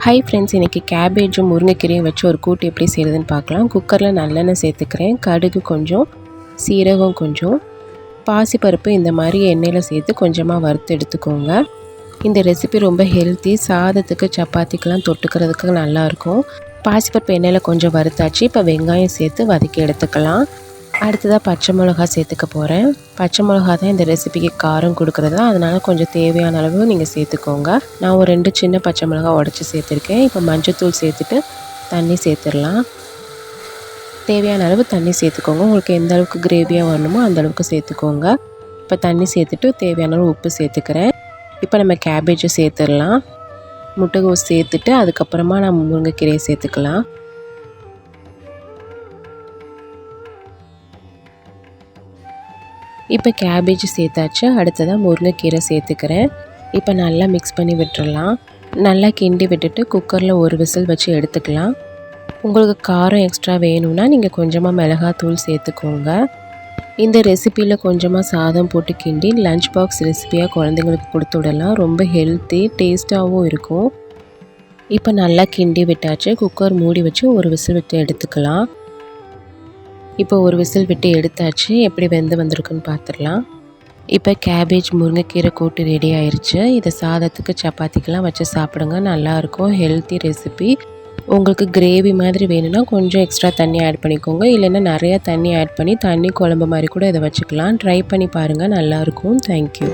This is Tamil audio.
ஹாய் ஃப்ரெண்ட்ஸ், இன்றைக்கி கேபேஜும் முருங்கைக்கீரையும் வச்சு ஒரு கூட்டு எப்படி செய்கிறதுன்னு பார்க்கலாம். குக்கரில் நல்லெண்ணெய் சேர்த்துக்கிறேன். கடுகு கொஞ்சம், சீரகம் கொஞ்சம், பாசிப்பருப்பு இந்த மாதிரி எண்ணெயில் சேர்த்து கொஞ்சமாக வறுத்து எடுத்துக்கோங்க. இந்த ரெசிபி ரொம்ப ஹெல்த்தி, சாதத்துக்கு சப்பாத்திக்கெலாம் தொட்டுக்கிறதுக்கு நல்லாயிருக்கும். பாசிப்பருப்பு எண்ணெயில் கொஞ்சம் வறுத்தாச்சு. இப்போ வெங்காயம் சேர்த்து வதக்கி எடுத்துக்கலாம். அடுத்ததாக பச்சை மிளகா சேர்த்துக்க போகிறேன். பச்சை மிளகா தான் இந்த ரெசிபிக்கு காரம் கொடுக்குறதா, அதனால் கொஞ்சம் தேவையான அளவு நீங்கள் சேர்த்துக்கோங்க. நான் ஒரு 2 சின்ன பச்சை மிளகா உடச்சி சேர்த்துருக்கேன். இப்போ மஞ்சள்தூள் சேர்த்துட்டு தண்ணி சேர்த்துடலாம். தேவையான அளவு தண்ணி சேர்த்துக்கோங்க. உங்களுக்கு எந்த அளவுக்கு கிரேவியாக வரணுமோ அந்த அளவுக்கு சேர்த்துக்கோங்க. இப்போ தண்ணி சேர்த்துட்டு தேவையான அளவு உப்பு சேர்த்துக்கிறேன். இப்போ நம்ம கேபேஜை சேர்த்துடலாம். முட்டைகோஸ் சேர்த்துட்டு அதுக்கப்புறமா நம்ம முருங்கைக்கீரையை சேர்த்துக்கலாம். இப்போ கேபேஜ் சேர்த்தாச்சு. அடுத்ததாக முருங்கைக்கீரை சேர்த்துக்கிறேன். இப்போ நல்லா மிக்ஸ் பண்ணி விட்டுறலாம். நல்லா கிண்டி விட்டுட்டு குக்கரில் ஒரு விசில் வச்சு எடுத்துக்கலாம். உங்களுக்கு காரம் எக்ஸ்ட்ரா வேணும்னா நீங்கள் கொஞ்சமாக மிளகாத்தூள் சேர்த்துக்கோங்க. இந்த ரெசிப்பியில் கொஞ்சமாக சாதம் போட்டு கிண்டி லஞ்ச் பாக்ஸ் ரெசிப்பியாக குழந்தைங்களுக்கு கொடுத்து விடலாம். ரொம்ப ஹெல்த்தி, டேஸ்ட்டாகவும் இருக்கும். இப்போ நல்லா கிண்டி விட்டாச்சு. குக்கர் மூடி வச்சு ஒரு விசில் விட்டு எடுத்துக்கலாம். இப்போ ஒரு விசில் விட்டு எடுத்தாச்சு. எப்படி வெந்து வந்திருக்குன்னு பார்த்துடலாம். இப்போ கேபேஜ் முருங்கைக்கீரை கூட்டு ரெடி ஆயிடுச்சு. இதை சாதத்துக்கு சப்பாத்திக்கெலாம் வச்சு சாப்பிடுங்க, நல்லாயிருக்கும். Healthy recipe. உங்களுக்கு கிரேவி மாதிரி வேணும்னா கொஞ்சம் எக்ஸ்ட்ரா தண்ணி ஆட் பண்ணிக்கோங்க. இல்லைன்னா நிறையா தண்ணி ஆட் பண்ணி தண்ணி குழம்பு மாதிரி கூட இதை வச்சுக்கலாம். ட்ரை பண்ணி பாருங்கள், நல்லாயிருக்கும். தேங்க்யூ.